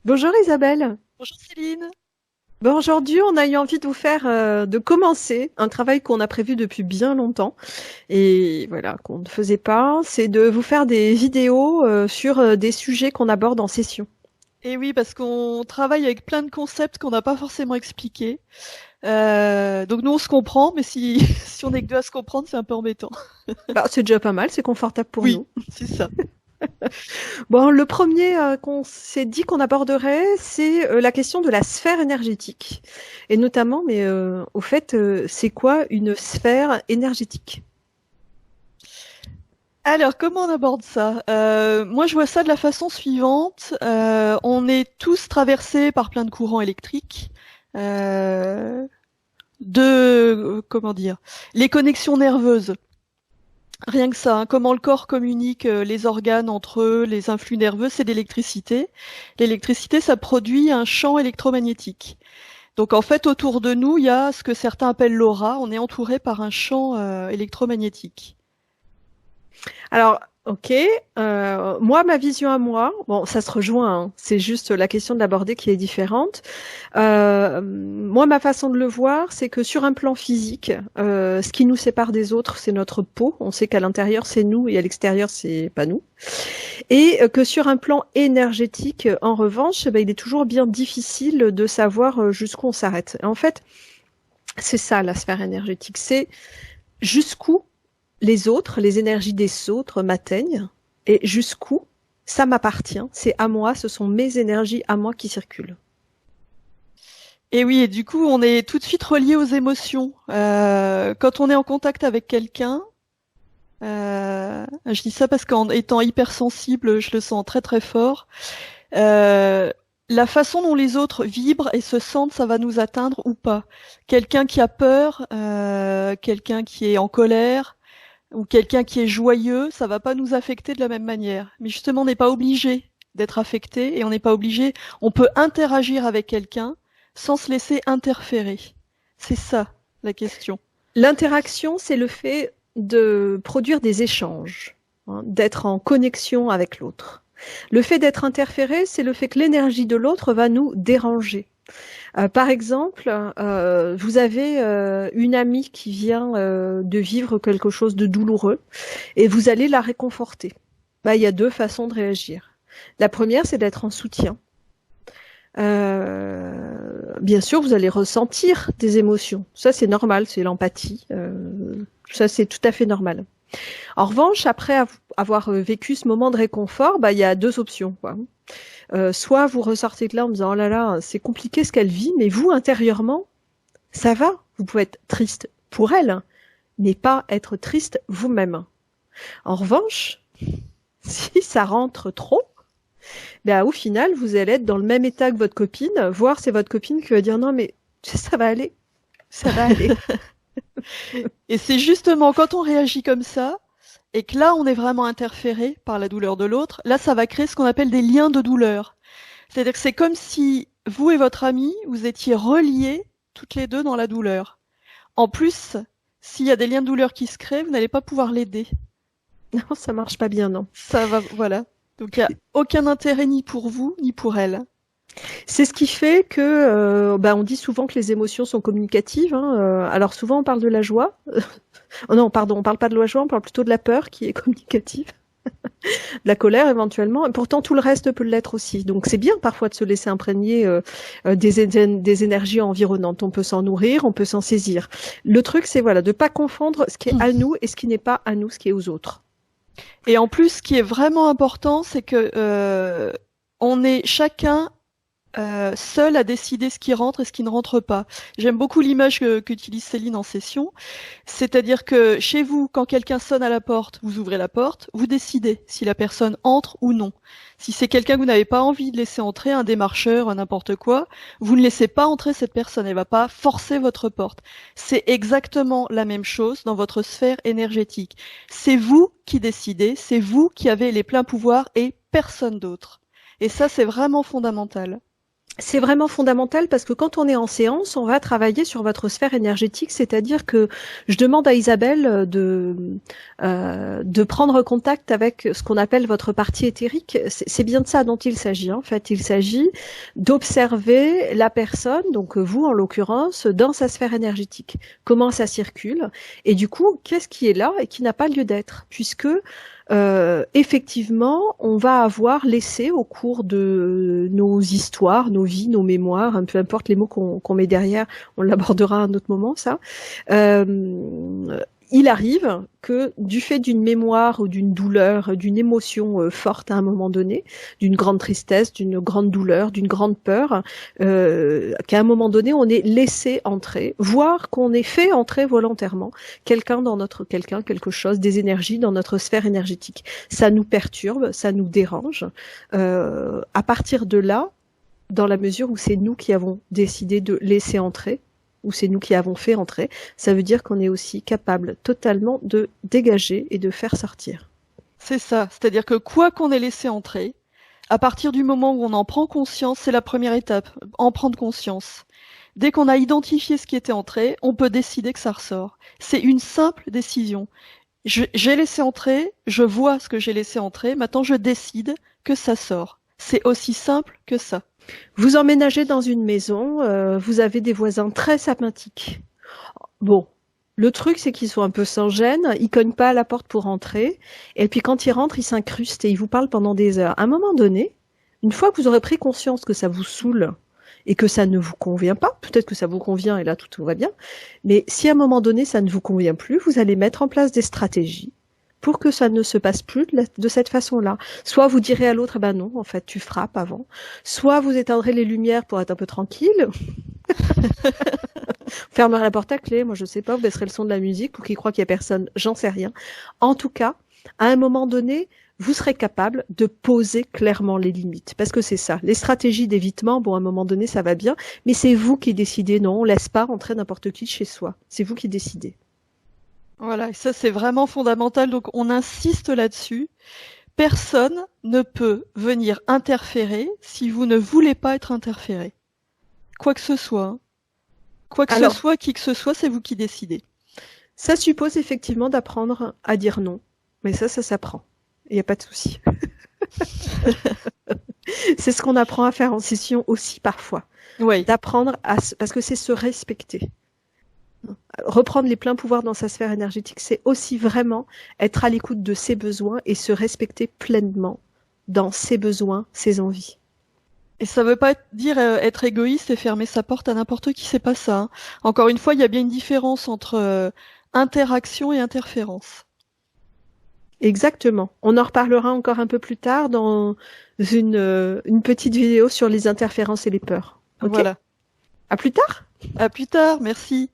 Bonjour Isabelle. Bonjour Céline. Bon, aujourd'hui, on a eu envie de vous faire, de commencer un travail qu'on a prévu depuis bien longtemps et voilà, qu'on ne faisait pas, c'est de vous faire des vidéos sur des sujets qu'on aborde en session. Et oui, parce qu'on travaille avec plein de concepts qu'on n'a pas forcément expliqués. Donc nous, on se comprend, mais si, si on est que deux à se comprendre, c'est un peu embêtant. Bah, c'est déjà pas mal, c'est confortable pour Oui, nous. c'est ça. Bon, le premier qu'on s'est dit qu'on aborderait, c'est la question de la sphère énergétique. Et notamment, mais au fait, c'est quoi une sphère énergétique? Alors, comment on aborde ça? Moi, je vois ça de la façon suivante. On est tous traversés par plein de courants électriques. Euh, comment dire? Les connexions nerveuses. Rien que ça, hein, comment le corps communique les organes entre eux, les influx nerveux, c'est l'électricité. L'électricité, ça produit un champ électromagnétique. Donc en fait, autour de nous, il y a ce que certains appellent l'aura. On est entouré par un champ électromagnétique. Alors, ok. Moi, ma vision à moi, bon, ça se rejoint, hein, c'est juste la question de l'aborder qui est différente. Moi, ma façon de le voir, c'est que sur un plan physique, ce qui nous sépare des autres, c'est notre peau. On sait qu'à l'intérieur, c'est nous et à l'extérieur, c'est pas nous. Et que sur un plan énergétique, en revanche, ben, il est toujours bien difficile de savoir jusqu'où on s'arrête. En fait, c'est ça la sphère énergétique. C'est jusqu'où les autres, les énergies des autres m'atteignent et jusqu'où ça m'appartient, c'est à moi, ce sont mes énergies à moi qui circulent. Et oui, et du coup, on est tout de suite relié aux émotions. Quand on est en contact avec quelqu'un, je dis ça parce qu'en étant hypersensible, je le sens très très fort. Euh, la façon dont les autres vibrent et se sentent, ça va nous atteindre ou pas. Quelqu'un qui a peur, quelqu'un qui est en colère, ou quelqu'un qui est joyeux, ça va pas nous affecter de la même manière. Mais justement, on n'est pas obligé d'être affecté et on n'est pas obligé. On peut interagir avec quelqu'un sans se laisser interférer. C'est ça la question. L'interaction, c'est le fait de produire des échanges, hein, d'être en connexion avec l'autre. Le fait d'être interféré, c'est le fait que l'énergie de l'autre va nous déranger. Par exemple, vous avez une amie qui vient de vivre quelque chose de douloureux et vous allez la réconforter. Bah, il y a deux façons de réagir. La première, c'est d'être en soutien. Bien sûr, vous allez ressentir des émotions. Ça, c'est normal, c'est l'empathie. Ça, c'est tout à fait normal. En revanche, après avoir vécu ce moment de réconfort, bah, il y a deux options, quoi. Soit vous ressortez de là en me disant, oh là là, c'est compliqué ce qu'elle vit, mais vous, intérieurement, ça va. Vous pouvez être triste pour elle, mais pas être triste vous-même. En revanche, si ça rentre trop, ben, au final, vous allez être dans le même état que votre copine, voire c'est votre copine qui va dire non, mais ça va aller, ça va aller. Et c'est justement quand on réagit comme ça, et que là on est vraiment interféré par la douleur de l'autre, là ça va créer ce qu'on appelle des liens de douleur. C'est-à-dire que c'est comme si vous et votre ami, vous étiez reliés toutes les deux dans la douleur. En plus, s'il y a des liens de douleur qui se créent, vous n'allez pas pouvoir l'aider. Non, ça marche pas bien, non. Ça va, voilà. Donc il n'y a aucun intérêt ni pour vous, ni pour elle. C'est ce qui fait que, ben, on dit souvent que les émotions sont communicatives, hein. Alors souvent on parle de la joie. Oh non, pardon, on parle pas de la joie, on parle plutôt de la peur qui est communicative, de la colère éventuellement. Et pourtant tout le reste peut l'être aussi. Donc c'est bien parfois de se laisser imprégner des énergies environnantes. On peut s'en nourrir, on peut s'en saisir. Le truc c'est voilà de pas confondre ce qui est à nous et ce qui n'est pas à nous, ce qui est aux autres. Et en plus, ce qui est vraiment important, c'est que on est chacun seul à décider ce qui rentre et ce qui ne rentre pas. J'aime beaucoup l'image qu'utilise Céline en session. C'est-à-dire que chez vous, quand quelqu'un sonne à la porte, vous ouvrez la porte, vous décidez si la personne entre ou non. Si c'est quelqu'un que vous n'avez pas envie de laisser entrer, un démarcheur, un n'importe quoi, vous ne laissez pas entrer cette personne. Elle va pas forcer votre porte. C'est exactement la même chose dans votre sphère énergétique. C'est vous qui décidez, c'est vous qui avez les pleins pouvoirs et personne d'autre. Et ça, c'est vraiment fondamental. C'est vraiment fondamental parce que quand on est en séance, on va travailler sur votre sphère énergétique, c'est-à-dire que je demande à Isabelle de prendre contact avec ce qu'on appelle votre partie éthérique. C'est bien de ça dont il s'agit. En fait, il s'agit d'observer la personne, donc vous en l'occurrence, dans sa sphère énergétique, comment ça circule, et du coup, qu'est-ce qui est là et qui n'a pas lieu d'être, puisque effectivement, on va avoir laissé au cours de nos histoires, nos vies, nos mémoires, hein, peu importe les mots qu'on met derrière, on l'abordera à un autre moment, ça. Il arrive que du fait d'une mémoire ou d'une douleur, d'une émotion forte à un moment donné, d'une grande tristesse, d'une grande douleur, d'une grande peur, qu'à un moment donné on est laissé entrer, voire qu'on est fait entrer volontairement quelque chose, des énergies dans notre sphère énergétique. Ça nous perturbe, ça nous dérange. À partir de là, dans la mesure où c'est nous qui avons décidé de laisser entrer, ou c'est nous qui avons fait entrer, ça veut dire qu'on est aussi capable totalement de dégager et de faire sortir. C'est ça, c'est-à-dire que quoi qu'on ait laissé entrer, à partir du moment où on en prend conscience, c'est la première étape, en prendre conscience. Dès qu'on a identifié ce qui était entré, on peut décider que ça ressort. C'est une simple décision. J'ai laissé entrer, je vois ce que j'ai laissé entrer, maintenant je décide que ça sort. C'est aussi simple que ça. Vous emménagez dans une maison, vous avez des voisins très sympathiques. Bon, le truc c'est qu'ils sont un peu sans gêne, ils cognent pas à la porte pour entrer, et puis quand ils rentrent, ils s'incrustent et ils vous parlent pendant des heures. À un moment donné, une fois que vous aurez pris conscience que ça vous saoule et que ça ne vous convient pas, peut-être que ça vous convient et là tout va bien, mais si à un moment donné ça ne vous convient plus, vous allez mettre en place des stratégies pour que ça ne se passe plus de cette façon-là. Soit vous direz à l'autre, ben non, en fait, tu frappes avant. Soit vous éteindrez les lumières pour être un peu tranquille. Fermerez la porte à clé, moi je sais pas, vous baisserez le son de la musique pour qu'il croit qu'il y a personne, j'en sais rien. En tout cas, à un moment donné, vous serez capable de poser clairement les limites. Parce que c'est ça. Les stratégies d'évitement, bon, à un moment donné, ça va bien, mais c'est vous qui décidez. Non, on laisse pas rentrer n'importe qui chez soi. C'est vous qui décidez. Voilà, et ça c'est vraiment fondamental, donc on insiste là-dessus. Personne ne peut venir interférer si vous ne voulez pas être interféré. Quoi que ce soit. Hein. Quoi que ce soit, qui que ce soit, c'est vous qui décidez. Ça suppose effectivement d'apprendre à dire non. Mais ça s'apprend. Il n'y a pas de souci. C'est ce qu'on apprend à faire en session aussi parfois. Oui. D'apprendre parce que c'est se respecter. Reprendre les pleins pouvoirs dans sa sphère énergétique, c'est aussi vraiment être à l'écoute de ses besoins et se respecter pleinement dans ses besoins, ses envies. Et ça veut pas dire être égoïste et fermer sa porte à n'importe qui, c'est pas ça. Hein. Encore une fois, il y a bien une différence entre interaction et interférence. Exactement. On en reparlera encore un peu plus tard dans une petite vidéo sur les interférences et les peurs. Okay. Voilà. À plus tard. À plus tard, merci.